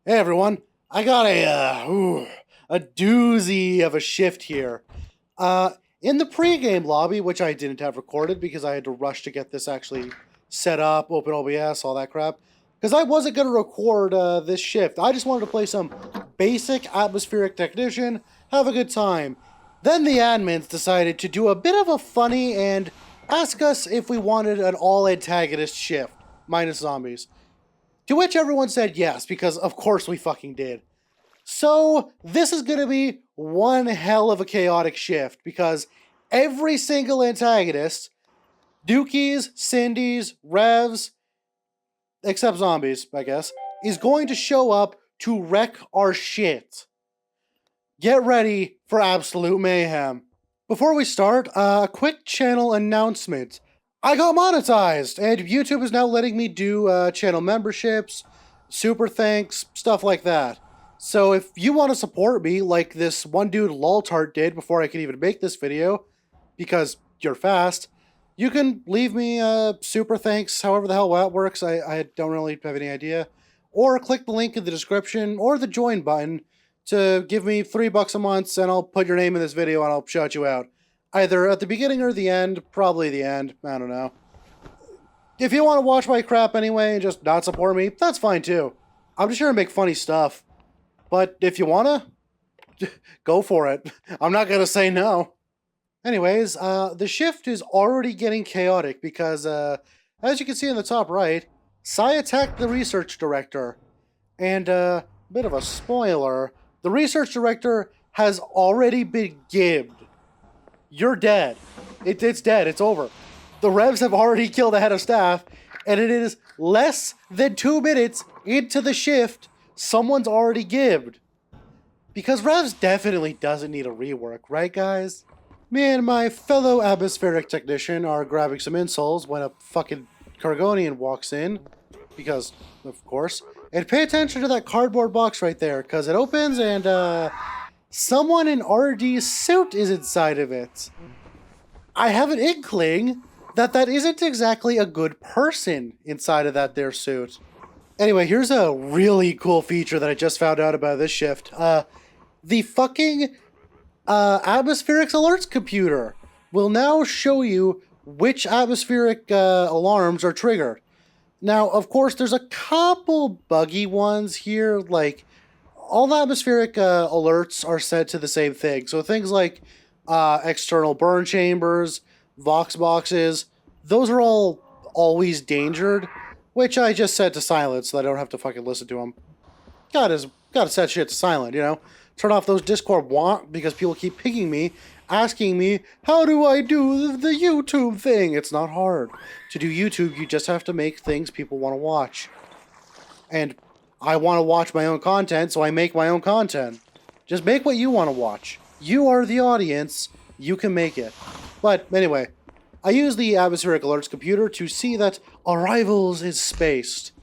Hey everyone, I got a doozy of a shift here. In the pregame lobby, which I didn't have recorded because I had to rush to get this actually set up, open OBS, all that crap. Because I wasn't going to record this shift. I just wanted to play some basic atmospheric technician, have a good time. Then the admins decided to do a bit of a funny and ask us if we wanted an all-antagonist shift, minus zombies. To which everyone said yes, because of course we fucking did. So this is going to be one hell of a chaotic shift, because every single antagonist, Nukies, Syndies, Revs, except zombies, I guess, is going to show up to wreck our shit. Get ready for absolute mayhem. Before we start, a quick channel announcement. I got monetized, and YouTube is now letting me do channel memberships, super thanks, stuff like that. So if you want to support me, like this one dude Loltart did before I could even make this video, because you're fast, you can leave me super thanks, however the hell that works. I don't really have any idea. Or click the link in the description or the join button to give me $3 a month, and I'll put your name in this video and I'll shout you out. Either at the beginning or the end, probably the end, I don't know. If you want to watch my crap anyway and just not support me, that's fine too. I'm just here to make funny stuff. But if you wanna, go for it. I'm not gonna say no. Anyways, the shift is already getting chaotic because, as you can see in the top right, Sai attacked the research director. And, bit of a spoiler, the research director has already been gibbed. You're dead. It's dead. It's over. The Revs have already killed the head of staff, and it is less than 2 minutes into the shift, someone's already gibbed. Because Revs definitely doesn't need a rework, right guys? Me and my fellow atmospheric technician are grabbing some insoles when a fucking Cargonian walks in, because, of course. And pay attention to that cardboard box right there, because it opens and, someone in RD's suit is inside of it. I have an inkling that that isn't exactly a good person inside of that there suit. Anyway, here's a really cool feature that I just found out about this shift. The fucking atmospheric alerts computer will now show you which atmospheric alarms are triggered. Now, of course, there's a couple buggy ones here, like all the atmospheric alerts are set to the same thing. So things like external burn chambers, vox boxes, those are all always dangered, which I just set to silent so that I don't have to fucking listen to them. Gotta set shit to silent, you know? Turn off those Discord because people keep pinging me, asking me, how do I do the YouTube thing? It's not hard. To do YouTube, you just have to make things people want to watch. And I want to watch my own content, so I make my own content. Just make what you want to watch. You are the audience. You can make it. But anyway, I use the atmospheric alerts computer to see that arrivals is spaced.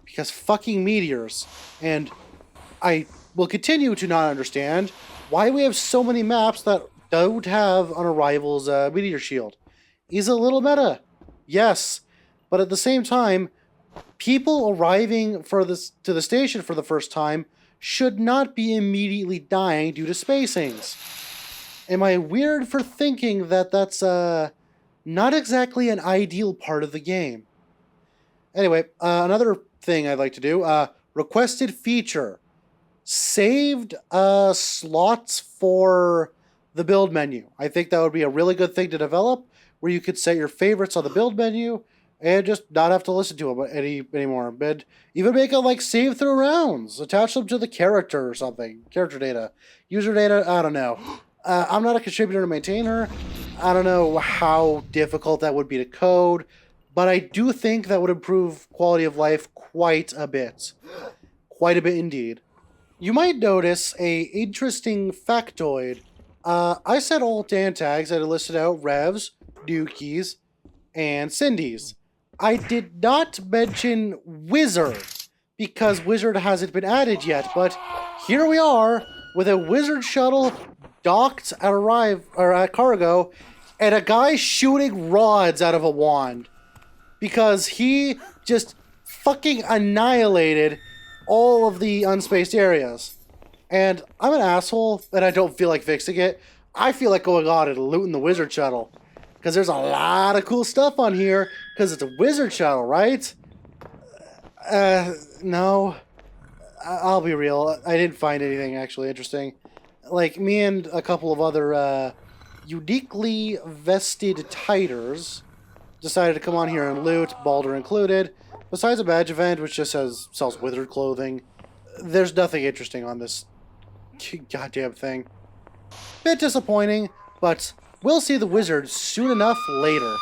Because fucking meteors. And I will continue to not understand why we have so many maps that don't have an arrivals meteor shield. Is a little meta. Yes. But at the same time, people arriving to the station for the first time should not be immediately dying due to spacings. Am I weird for thinking that that's not exactly an ideal part of the game? Anyway, another thing I'd like to do, requested feature. Saved slots for the build menu. I think that would be a really good thing to develop, where you could set your favorites on the build menu and just not have to listen to them anymore. But even make it like save through rounds. Attach them to the character or something. Character data. User data, I don't know. I'm not a contributor to maintainer. I don't know how difficult that would be to code. But I do think that would improve quality of life quite a bit. Quite a bit indeed. You might notice a interesting factoid. I said alt antags that I listed out Revs, Nukies, and Syndies. I did not mention Wizard, because Wizard hasn't been added yet, but here we are with a Wizard shuttle docked at cargo, and a guy shooting rods out of a wand. Because he just fucking annihilated all of the unspaced areas. And I'm an asshole, and I don't feel like fixing it. I feel like going on and looting the wizard shuttle. Because there's a lot of cool stuff on here, because it's a wizard shuttle, right? No. I'll be real. I didn't find anything actually interesting. Like, me and a couple of other uniquely vested titers decided to come on here and loot, Baldur included. Besides a badge event, which just sells withered clothing, there's nothing interesting on this goddamn thing. Bit disappointing, but we'll see the wizard soon enough later.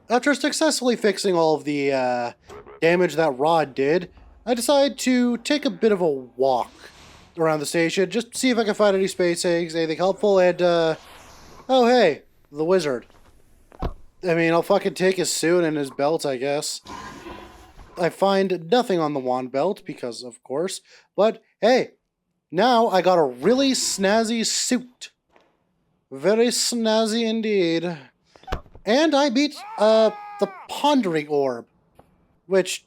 After successfully fixing all of the damage that rod did, I decided to take a bit of a walk around the station, just see if I can find any space eggs, anything helpful, and, oh hey, the wizard. I mean, I'll fucking take his suit and his belt, I guess. I find nothing on the wand belt, because of course, but hey, now I got a really snazzy suit. Very snazzy indeed. And I beat, the Pondering Orb, which,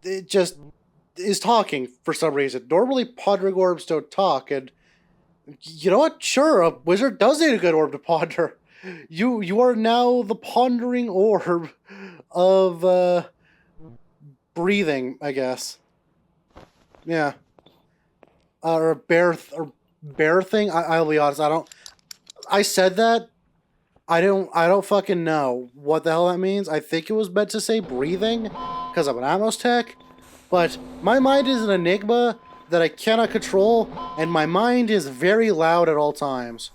it just is talking for some reason. Normally, Pondering Orbs don't talk, and you know what? Sure, a wizard does need a good orb to ponder. You are now the Pondering Orb of, breathing, I guess. Yeah. Or bear thing? I'll be honest, I said that. I don't fucking know what the hell that means. I think it was meant to say breathing, because I'm an Atmos tech, but my mind is an enigma that I cannot control, and my mind is very loud at all times.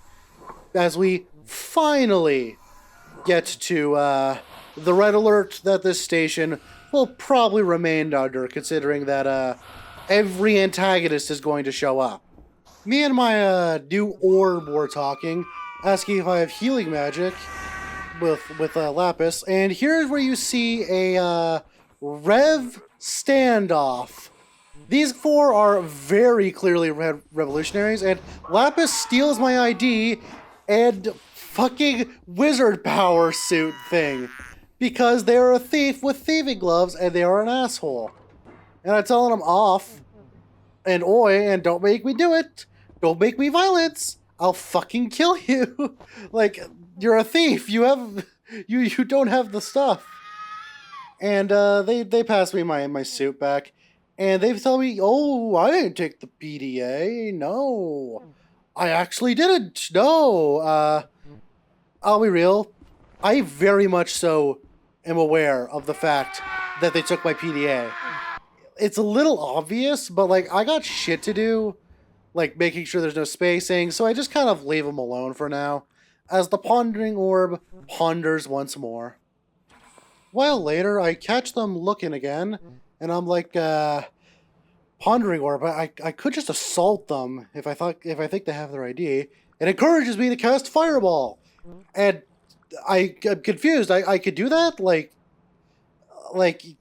As we finally get to the red alert that this station will probably remain under, considering that every antagonist is going to show up. Me and my new orb were talking, asking if I have healing magic with Lapis, and here's where you see a Rev standoff. These four are very clearly revolutionaries, and Lapis steals my ID and fucking wizard power suit thing, because they are a thief with thieving gloves, and they are an asshole. And I'm telling them off, and oi, and don't make me do it. Don't make me violence. I'll fucking kill you. Like, you're a thief. You don't have the stuff. And they passed me my suit back, and they tell me, oh, I didn't take the PDA. No, I actually didn't. No. I'll be real. I very much so am aware of the fact that they took my PDA. It's a little obvious, but like, I got shit to do, like making sure there's no spacing, so I just kind of leave them alone for now, as the Pondering Orb ponders once more. A while later, I catch them looking again, and I'm like, Pondering Orb, I could just assault them if I think they have their ID. It encourages me to cast Fireball, and I'm confused. I could do that, like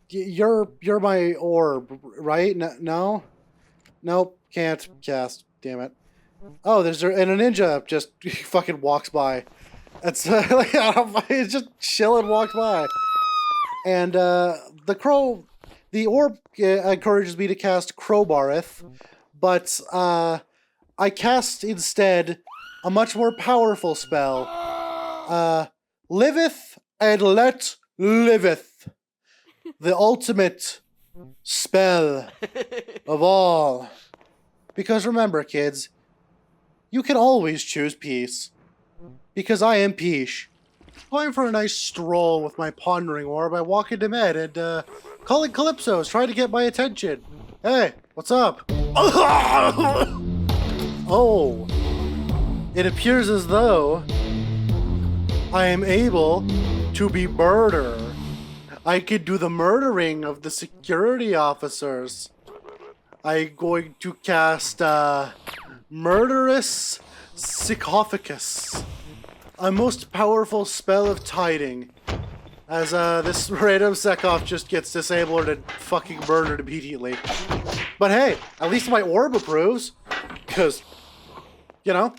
you're my orb, right? No, nope, can't cast. Damn it. Oh, and a ninja just fucking walks by. It's like, it's just chilling, walks by. And the orb encourages me to cast Crowbareth, but I cast instead a much more powerful spell. Liveth and let liveth. The ultimate spell of all. Because remember, kids, you can always choose peace. Because I am Peace. Going for a nice stroll with my Pondering Orb, I walk into Med and, calling Calypso's trying to get my attention. Hey, what's up? Oh, it appears as though I am able to be murder. I could do the murdering of the security officers. I'm going to cast, Murderous Sarcophagus, a most powerful spell of tiding. As this random Sekov just gets disabled and fucking murdered immediately. But hey, at least my orb approves. Because, you know,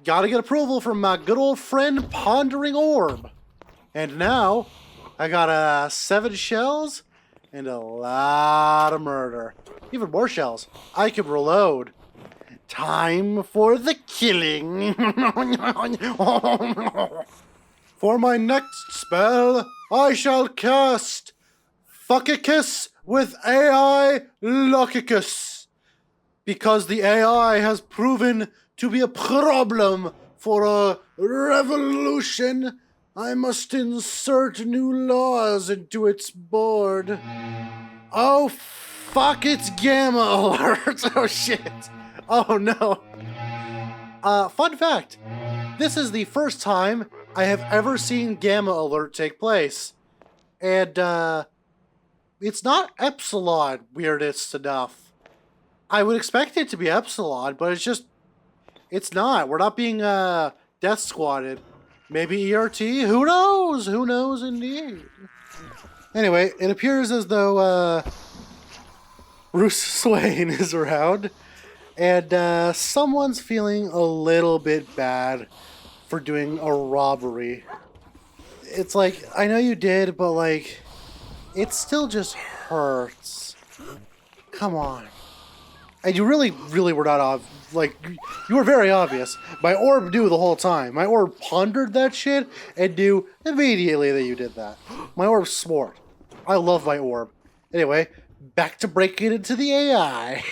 gotta get approval from my good old friend Pondering Orb. And now, I got 7 shells and a lot of murder. Even more shells. I can reload. Time for the killing. For my next spell, I shall cast Fuckicus with AI Locicus. Because the AI has proven to be a problem for a revolution, I must insert new laws into its board. Oh, fuck, it's Gamma Alert. Oh, shit. Oh, no. Fun fact. This is the first time I have ever seen Gamma Alert take place. And, it's not Epsilon, weirdest enough. I would expect it to be Epsilon, but it's not. We're not being, death squatted. Maybe ERT? Who knows? Who knows indeed? Anyway, it appears as though, Bruce Swain is around. And, someone's feeling a little bit bad for doing a robbery. It's like, I know you did, but like, it still just hurts. Come on. And you really were not like, you were very obvious. My orb knew the whole time. My orb pondered that shit and knew immediately that you did that. My orb's smart. I love my orb. Anyway, back to breaking into the AI.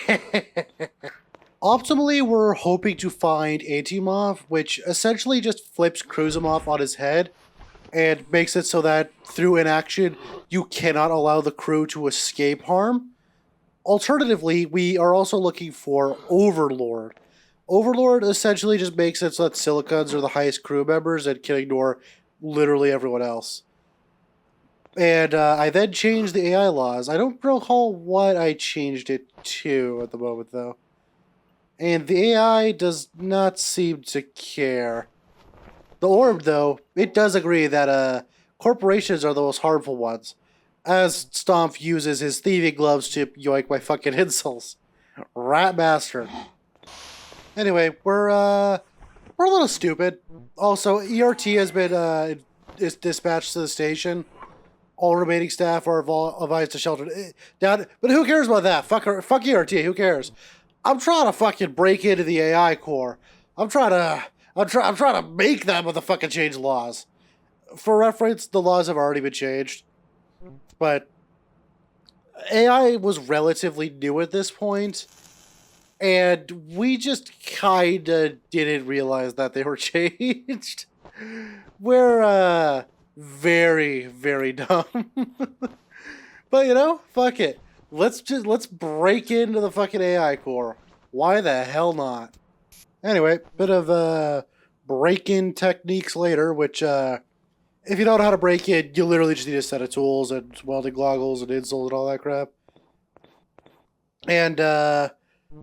Optimally, we're hoping to find Antimov, which essentially just flips Kruzimov on his head and makes it so that through inaction, you cannot allow the crew to escape harm. Alternatively, we are also looking for Overlord. Overlord essentially just makes it so that Silicons are the highest crew members and can ignore literally everyone else. And I then changed the AI laws. I don't recall what I changed it to at the moment, though. And the AI does not seem to care. The orb, though, it does agree that corporations are the most harmful ones, as Stomp uses his thieving gloves to yoink my fucking insults. Rat bastard. Anyway, we're a little stupid. Also, ERT has been is dispatched to the station. All remaining staff are advised to shelter down. But who cares about that? Fuck ERT. Who cares? I'm trying to fucking break into the AI core. I'm trying to make that motherfucking change laws. For reference, the laws have already been changed. But AI was relatively new at this point, and we just kinda didn't realize that they were changed. We're very, very dumb. But you know, fuck it. Let's break into the fucking AI core. Why the hell not? Anyway, bit of break-in techniques later, which if you don't know how to break in, you literally just need a set of tools and welding goggles and insoles and all that crap. And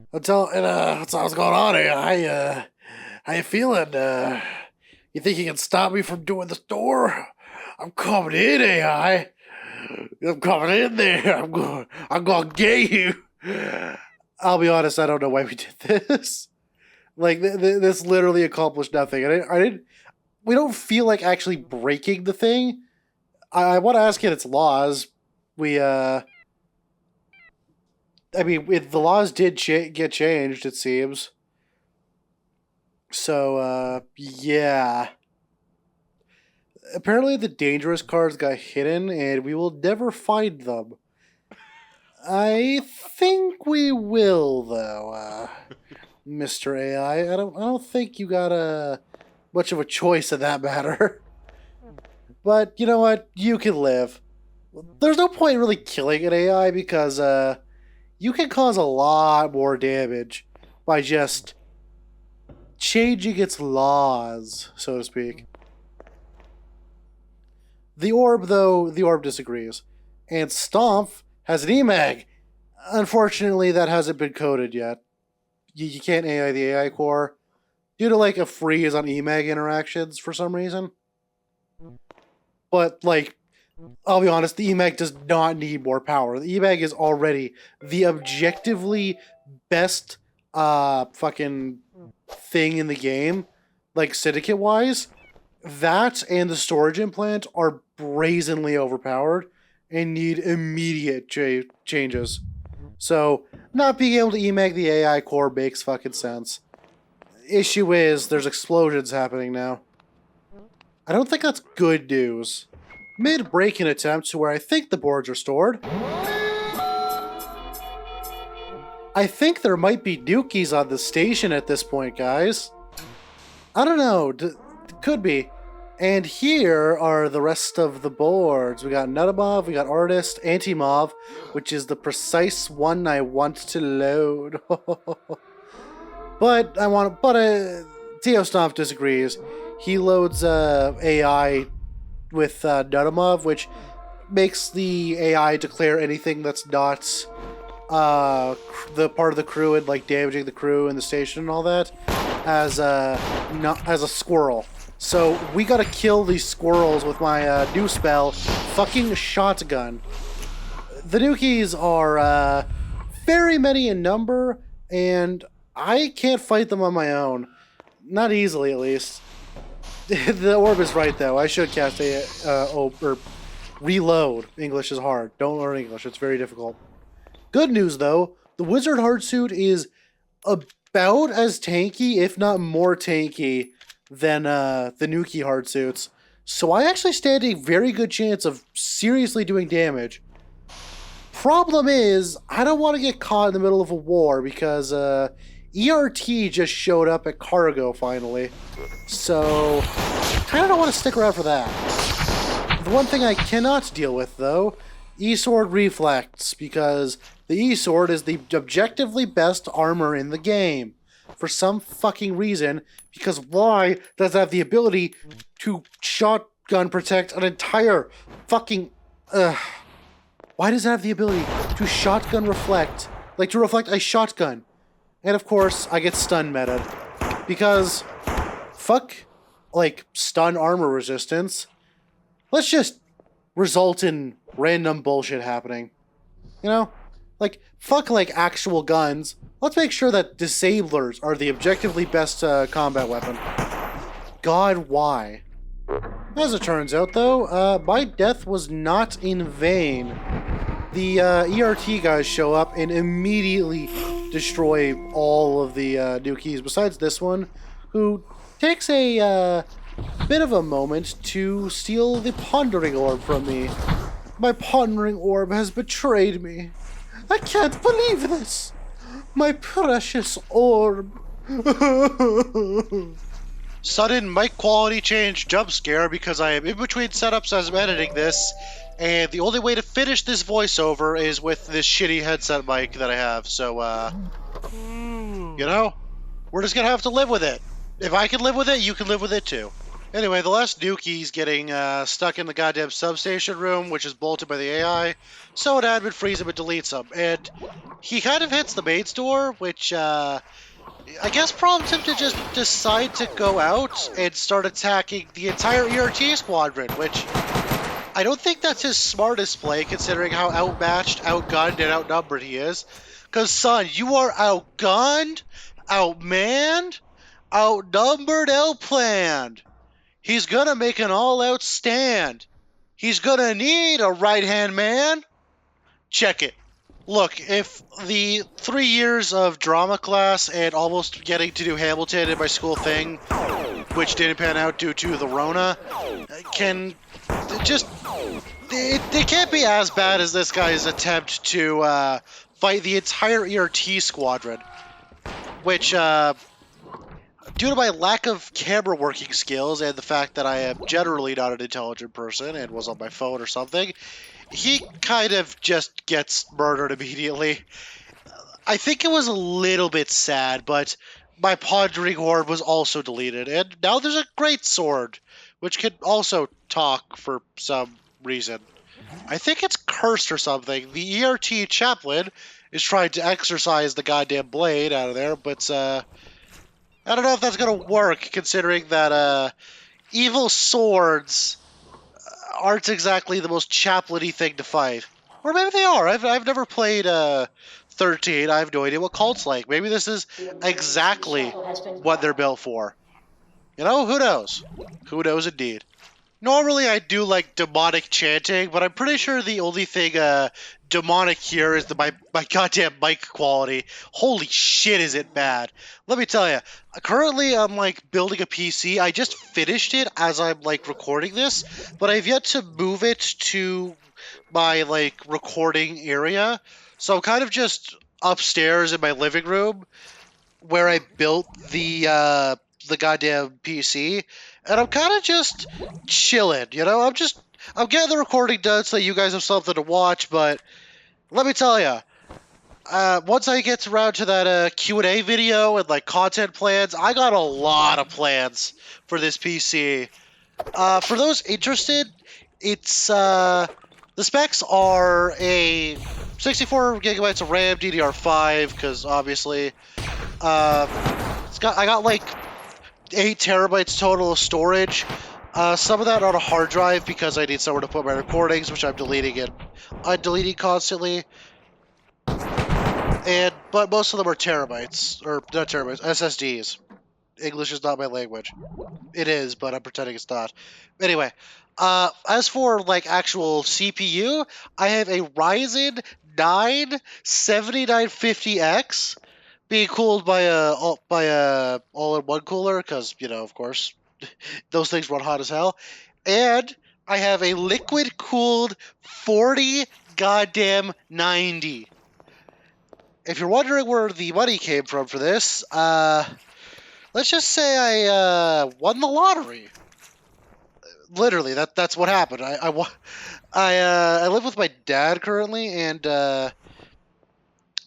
what's going on here? How you feeling? You think you can stop me from doing this door? I'm coming in, AI. I'm coming in there. I'm gonna get you. I'll be honest, I don't know why we did this. Like, this literally accomplished nothing. We don't feel like actually breaking the thing. I want to ask it its laws. I mean, the laws did get changed, it seems. So, yeah. Apparently the dangerous cards got hidden, and we will never find them. I think we will, though, Mr. AI. I don't think you got much of a choice in that matter. But you know what? You can live. There's no point in really killing an AI because you can cause a lot more damage by just changing its laws, so to speak. The orb, though, disagrees. And Stomp has an EMAG. Unfortunately, that hasn't been coded yet. You can't AI the AI core due to like a freeze on EMAG interactions for some reason. But like, I'll be honest, the EMAG does not need more power. The EMAG is already the objectively best fucking thing in the game, like syndicate-wise. That and the storage implant are brazenly overpowered and need immediate changes. So, not being able to EMAG the AI core makes fucking sense. Issue is, there's explosions happening now. I don't think that's good news. Mid-break-in attempt to where I think the boards are stored. I think there might be Nukies on the station at this point, guys. I don't know. Could be. And here are the rest of the boards. We got Nutamov, we got Artist, Anti-Mov, which is the precise one I want to load. But Teostomp disagrees. He loads AI with Nutamov, which makes the AI declare anything that's not the part of the crew and like damaging the crew and the station and all that as a squirrel. So we gotta kill these squirrels with my new spell, fucking Shotgun. The Nukies are very many in number, and I can't fight them on my own. Not easily, at least. The orb is right, though. I should cast or reload. English is hard. Don't learn English. It's very difficult. Good news, though. The Wizard Hardsuit is about as tanky, if not more tanky, than the Nukie Hardsuits. So I actually stand a very good chance of seriously doing damage. Problem is, I don't want to get caught in the middle of a war because ERT just showed up at Cargo finally. So, kind of don't want to stick around for that. The one thing I cannot deal with, though, E-Sword Reflex, because the E-Sword is the objectively best armor in the game. For some fucking reason, because why does it have the ability to shotgun protect an entire fucking... Why does it have the ability to shotgun reflect? Like, to reflect a shotgun. And of course, I get stun meted. Because, fuck, like, stun armor resistance. Let's just result in random bullshit happening. You know? Like, fuck, like, actual guns. Let's make sure that disablers are the objectively best combat weapon. God, why? As it turns out, though, my death was not in vain. The ERT guys show up and immediately destroy all of the Nukies, besides this one, who takes a bit of a moment to steal the Pondering Orb from me. My Pondering Orb has betrayed me. I can't believe this! My precious orb! Sudden mic quality change jump scare because I am in between setups as I'm editing this, and the only way to finish this voiceover is with this shitty headset mic that I have, so, you know, we're just gonna have to live with it. If I can live with it, you can live with it too. Anyway, the last Nukie's getting stuck in the goddamn substation room, which is bolted by the AI, so an admin frees him and deletes him, and he kind of hits the maid's door, which, I guess prompts him to just decide to go out and start attacking the entire ERT squadron, which I don't think that's his smartest play, considering how outmatched, outgunned, and outnumbered he is. Because, son, you are outgunned, outmanned, outnumbered, outplanned. He's gonna make an all-out stand. He's gonna need a right-hand man. Check it. Look, if the 3 years of drama class and almost getting to do Hamilton in my school thing, which didn't pan out due to the Rona, can just... It can't be as bad as this guy's attempt to fight the entire ERT squadron, which, due to my lack of camera working skills and the fact that I am generally not an intelligent person and was on my phone or something, he kind of just gets murdered immediately. I think it was a little bit sad, but my Pondering Orb was also deleted, and now there's a Great Sword, which can also talk for some reason. I think it's cursed or something. The ERT chaplain is trying to exorcise the goddamn blade out of there, but I don't know if that's going to work, considering that evil swords aren't exactly the most chaplain-y thing to fight. Or maybe they are. I've never played 13. I have no idea what cult's like. Maybe this is exactly what they're built for. You know, who knows? Who knows indeed. Normally I do like demonic chanting, but I'm pretty sure the only thing demonic here is my goddamn mic quality. Holy shit, is it bad. Let me tell you, currently I'm like building a PC. I just finished it as I'm like recording this, but I've yet to move it to my like recording area. So I'm kind of just upstairs in my living room where I built the goddamn PC, and I'm kind of just chilling, you know? I'm getting the recording done so you guys have something to watch, but let me tell you, once I get around to that Q&A video and like content plans, I got a lot of plans for this PC. For those interested, it's the specs are a 64 gigabytes of RAM, DDR5, because obviously, I got like 8 terabytes total of storage. Some of that on a hard drive because I need somewhere to put my recordings, which I'm deleting and undeleting constantly. But most of them are terabytes, or not terabytes, SSDs. English is not my language. It is, but I'm pretending it's not. Anyway, as for like actual CPU, I have a Ryzen 9 7950X being cooled by a all-in-one cooler because, you know, of course, those things run hot as hell. And I have a liquid-cooled 40 goddamn 90. If you're wondering where the money came from for this, let's just say I won the lottery. Literally, that's what happened. I live with my dad currently, and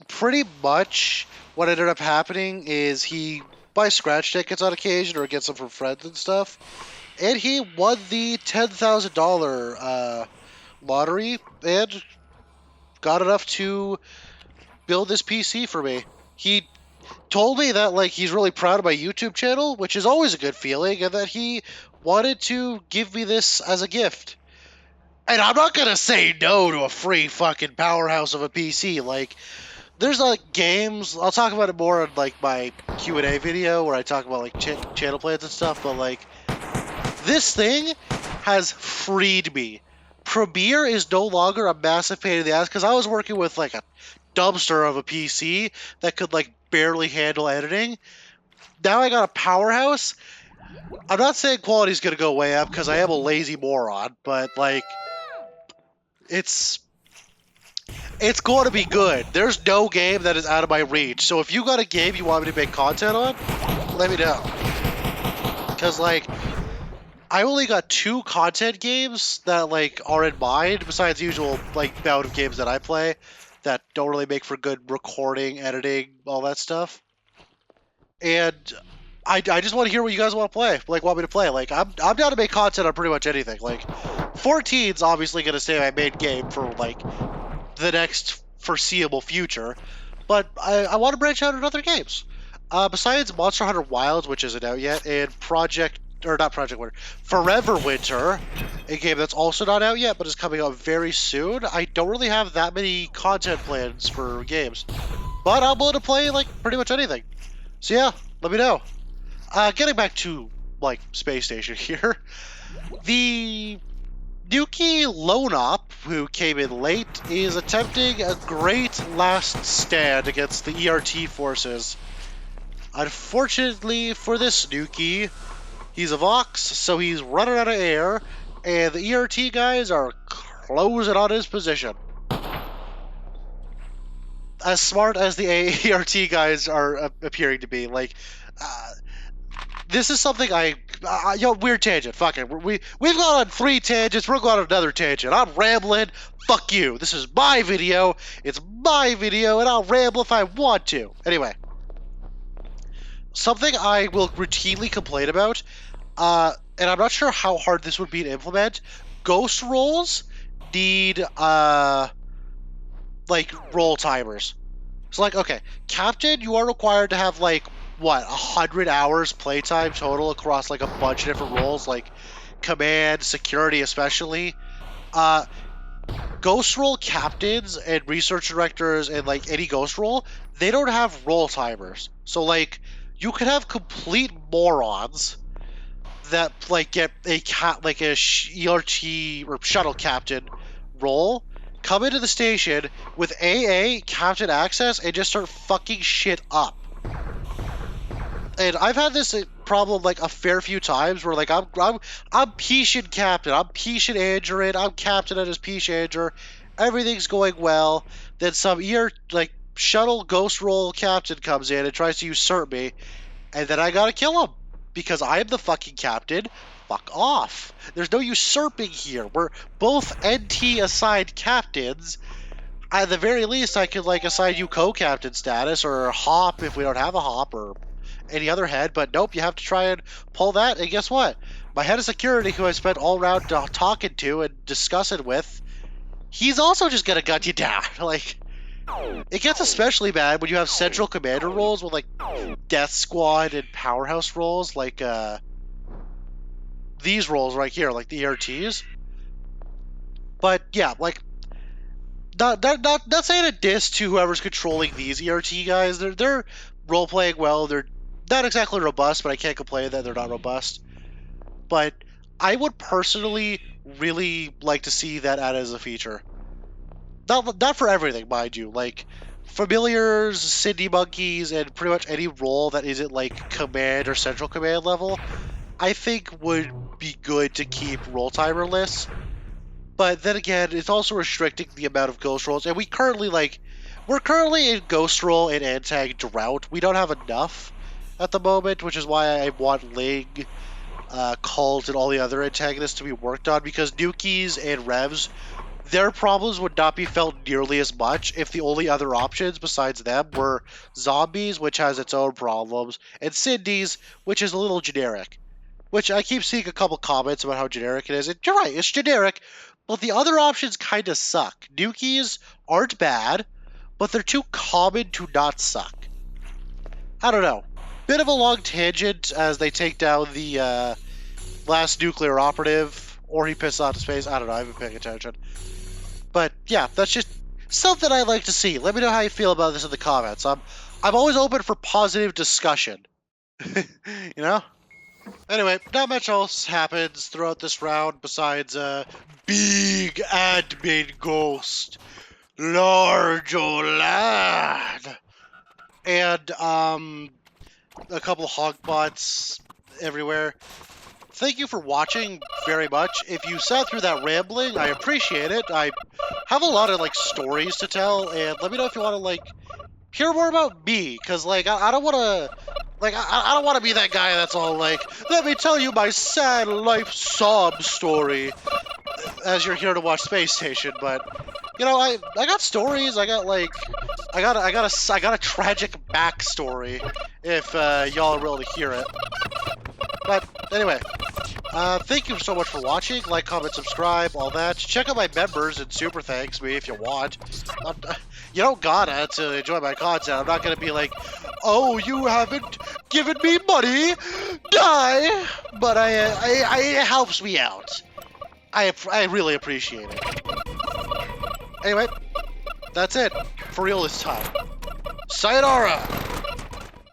pretty much what ended up happening is he buys scratch tickets on occasion or gets them from friends and stuff, and he won the $10,000 lottery and got enough to build this PC for me. He told me that like he's really proud of my YouTube channel, which is always a good feeling, and that he wanted to give me this as a gift. And I'm not gonna say no to a free fucking powerhouse of a PC. Like, there's like games. I'll talk about it more in like my Q&A video where I talk about like channel plans and stuff. But like, this thing has freed me. Premiere is no longer a massive pain in the ass because I was working with like a dumpster of a PC that could like barely handle editing. Now I got a powerhouse. I'm not saying quality's gonna go way up because I am a lazy moron, but like, it's going to be good. There's no game that is out of my reach. So if you got a game you want me to make content on, let me know. Because like, I only got 2 content games that like are in mind, besides the usual like bout of games that I play that don't really make for good recording, editing, all that stuff. And I just want to hear what you guys want to play, like want me to play. Like I'm down to make content on pretty much anything. Like 14's obviously gonna stay my main game for like the next foreseeable future, but I want to branch out into other games. Besides Monster Hunter Wilds, which isn't out yet, and Forever Winter, a game that's also not out yet, but is coming out very soon. I don't really have that many content plans for games, but I'm willing to play like pretty much anything. So yeah, let me know. Getting back to like Space Station here, the Nukie Lone Op, who came in late, is attempting a great last stand against the ERT forces. Unfortunately for this Nukie, he's a Vox, so he's running out of air, and the ERT guys are closing on his position. As smart as the ERT guys are appearing to be, like, this is something weird tangent, fuck it. We've gone on 3 tangents, we're going on another tangent. I'm rambling, fuck you. This is my video, it's my video, and I'll ramble if I want to. Anyway. Something I will routinely complain about, and I'm not sure how hard this would be to implement, ghost rolls need, like, roll timers. So, like, okay, Captain, you are required to have, like, what, 100 hours playtime total across, like, a bunch of different roles? Like, command, security especially, ghost role captains and research directors and like any ghost role, they don't have role timers. So like you could have complete morons that like get a ERT or shuttle captain role, come into the station with AA captain access and just start fucking shit up. And I've had this problem like a fair few times where like I'm Pishin captain, I'm Pishin Andrew, I'm captain as Pish Andrew, everything's going well. Then some like shuttle ghost role captain comes in and tries to usurp me, and then I gotta kill him because I am the fucking captain. Fuck off. There's no usurping here. We're both NT assigned captains. At the very least, I could like assign you co-captain status or hop if we don't have a hop or any other head, but nope, you have to try and pull that, and guess what? My head of security, who I spent all round talking to and discussing with, he's also just gonna gut you down. Like, it gets especially bad when you have central commander roles with like death squad and powerhouse roles, like these roles right here, like the ERTs. But yeah, like not saying a diss to whoever's controlling these ERT guys. They're role playing well. They're not exactly robust, but I can't complain that they're not robust. But I would personally really like to see that added as a feature. Not for everything, mind you. Like familiars, Syndies monkeys, and pretty much any role that isn't like command or central command level, I think would be good to keep role timer lists. But then again, it's also restricting the amount of ghost rolls, and we're currently in ghost roll and antag drought. We don't have enough at the moment, which is why I want Ling, Cult, and all the other antagonists to be worked on, because Nukies and Revs, their problems would not be felt nearly as much if the only other options besides them were zombies, which has its own problems, and Syndies, which is a little generic. Which I keep seeing a couple comments about how generic it is, and you're right, it's generic, but the other options kind of suck. Nukies aren't bad, but they're too common to not suck. I don't know. Bit of a long tangent as they take down the last nuclear operative, or he pisses out to space. I don't know, I haven't been paying attention. But yeah, that's just something I like to see. Let me know how you feel about this in the comments. I'm always open for positive discussion. You know? Anyway, not much else happens throughout this round besides big admin ghost, large ol' lad, and a couple hogbots everywhere. Thank you for watching very much. If you sat through that rambling, I appreciate it. I have a lot of like stories to tell, and let me know if you want to like hear more about me, because like I don't want to. Like, I don't want to be that guy that's all like, let me tell you my sad life sob story, as you're here to watch Space Station. But you know, I got stories. I got a tragic backstory if y'all are willing to hear it. But anyway, thank you so much for watching. Like, comment, subscribe, all that. Check out my members and super thanks me if you want. You don't gotta to enjoy my content. I'm not gonna be like, oh, you haven't given me money, die. But it helps me out. I really appreciate it. Anyway, that's it for real this time. Sayonara.